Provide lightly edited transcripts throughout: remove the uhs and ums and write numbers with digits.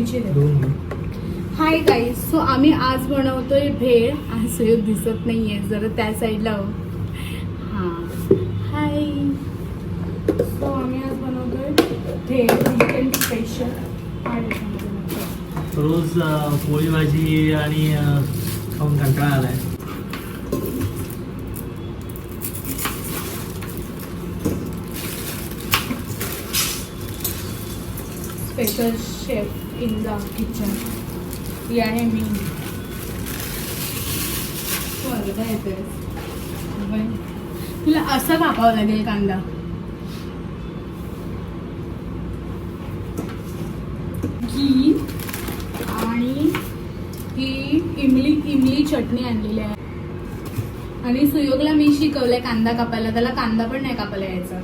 Hi guys, so आम्ही आज बनवतोय भेळ. आज सुयोग दिसत नाहीये, जरा त्या साईडला हो. हाय, सो आम्ही आज बनवतोय भेळ चिकन स्पेशल. रोज पोळी भाजी आणि खाऊन कंटाळा आलाय. Special chef in the kitchen ही आहे मी. वर्धा येते तुला असं कापावं लागेल कांदा. घी आणि ही इमली चटणी आणलेली आहे. आणि सुयोगला मी शिकवलंय कांदा कापायला, त्याला कांदा पण नाही कापायला यायचा.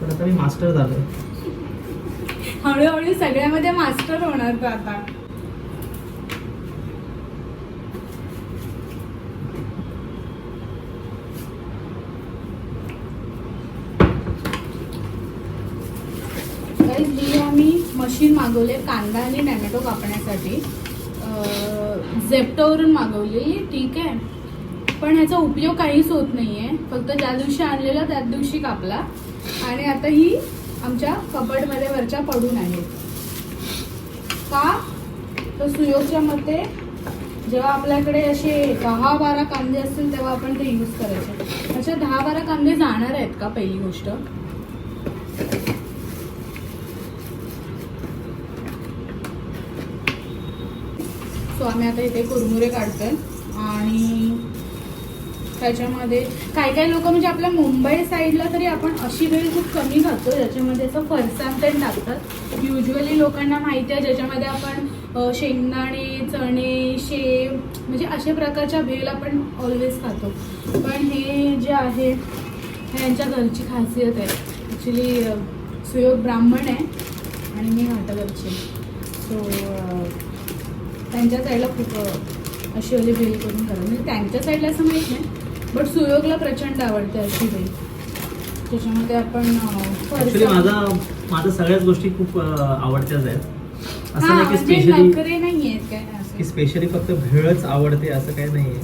पण आता मी मास्टर झालोय. हळूहळू सगळ्यामध्ये मास्टर होणार तो आता. ही आम्ही मशीन मागवले कांदा आणि टॅमॅटो कापण्यासाठी. झेप्टोवरून मागवलेली, ठीक आहे. पण ह्याचा उपयोग काहीच होत नाहीये. फक्त ज्या दिवशी आणलेला त्याच दिवशी कापला. आणि आता ही आमच्या कबडमध्ये वरच्या पडून आहे. का तर सुयोगच्या मते जेव्हा आपल्याकडे असे 10-12 कांदे असतील तेव्हा आपण ते यूज करायचे. असे 10-12 कांदे जाणार आहेत का, पहिली गोष्ट. सो आम्ही आता इथे कुरमुरे काढतोय. आणि त्याच्यामध्ये काही लोक म्हणजे आपल्या मुंबई साईडला तरी आपण अशी भेळ खूप कमी खातो ज्याच्यामध्ये असं फरसाण ते टाकतात. युजली लोकांना माहिती आहे ज्याच्यामध्ये आपण शेंगदाणे, चणे, शेव म्हणजे अशा प्रकारच्या भेळ आपण ऑलवेज खातो. पण हे जे आहे हे यांच्या घरची खासियत आहे. ॲक्च्युली सुयोग ब्राह्मण आहे आणि मी घाटघरची. सो त्यांच्या साईडला खूप अशी वाली भेळ करून करा. म्हणजे त्यांच्या साईडला असं माहीत नाही, बट सुयोगला प्रचंड आवडते अशी भेळ. त्याच्यामध्ये आपण माझ्या सगळ्याच गोष्टी खूप आवडत्याच आहेत. असं नाही की स्पेशली नाही आहेत काय की स्पेशली फक्त भेळच आवडते असं काही नाहीये.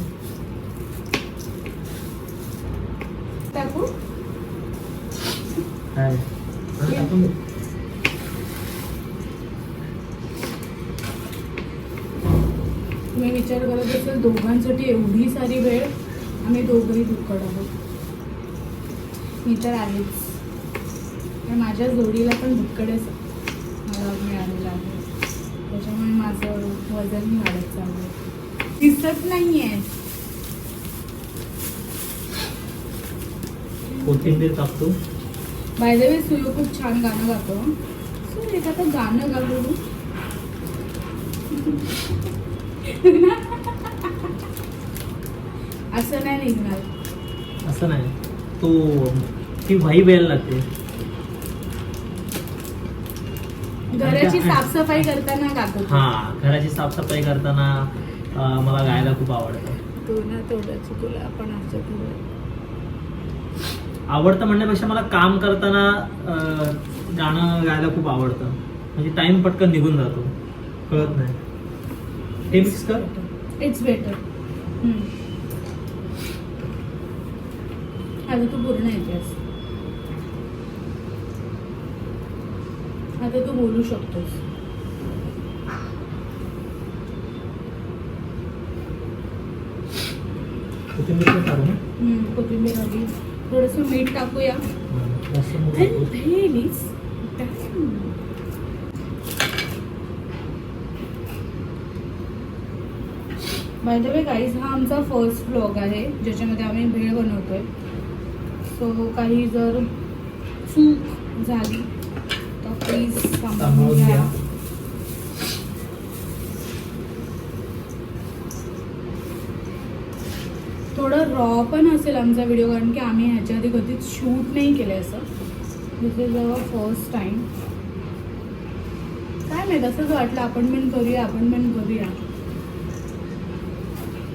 टाकू काय तुम्ही विचार करत असेल दोघांसाठी एवढी सारी वेळ. आम्ही दोघंही दुःखड आहोत. मी तर आलेच, माझ्या जोडीला पण दुःखडेच मला मिळालेलं आहे. त्याच्यामुळे माझं वजनही वाढत चाललं. दिसत नाहीये. कोथिंबीर टाकतो. बाय द वे सुयो खूप छान गाणं गातो. सो एखादं गाणं गातो. असं नाही निघणार. असं नाही, तो ती वाईब यायला लागते. घराची साफसफाई करताना गातो. हा, घराची साफसफाई करताना मला गायला खूप आवडतं. तो ना तेवढं तुला पण आवडतं म्हणण्यापेक्षा मला काम करताना गाणं गायला खूप आवडतं. म्हणजे टाइम पटकन निघून जातो, कळत नाही. हे मिक्स कर. It's better. आता तू पूर्ण येतेस. आता तू बोलू शकतोस. कोथिंबीर हवी. थोडंसं मीठ टाकूया. बाय द वे गाईज, हा आमचा फर्स्ट व्लॉग आहे ज्याच्यामध्ये आम्ही भेळ बनवतोय. सो काही जर चूक झाली तर प्लीज सांभाळून घ्या. थोडं रॉ पण असेल आमचा व्हिडिओ, कारण की आम्ही ह्याच्या आधी कधीच शूट नाही केलं असं. दिस इज अवर फर्स्ट टाइम. काय माहीत, असंच वाटलं आपण पण करूया.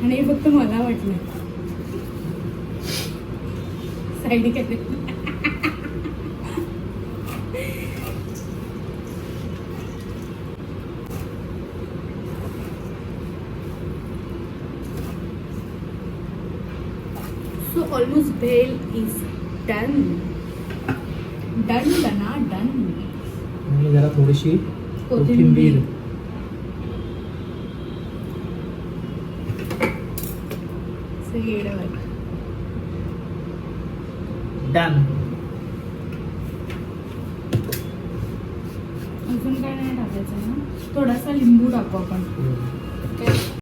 आणि फक्त मला वाटलं साईड केले. So almost bhel is done. Done डना डन. आणि जरा थोडीशी कोथिंबीर. डन. अजून काय नाही टाकायचं ना. थोडासा लिंबू टाकू आपण.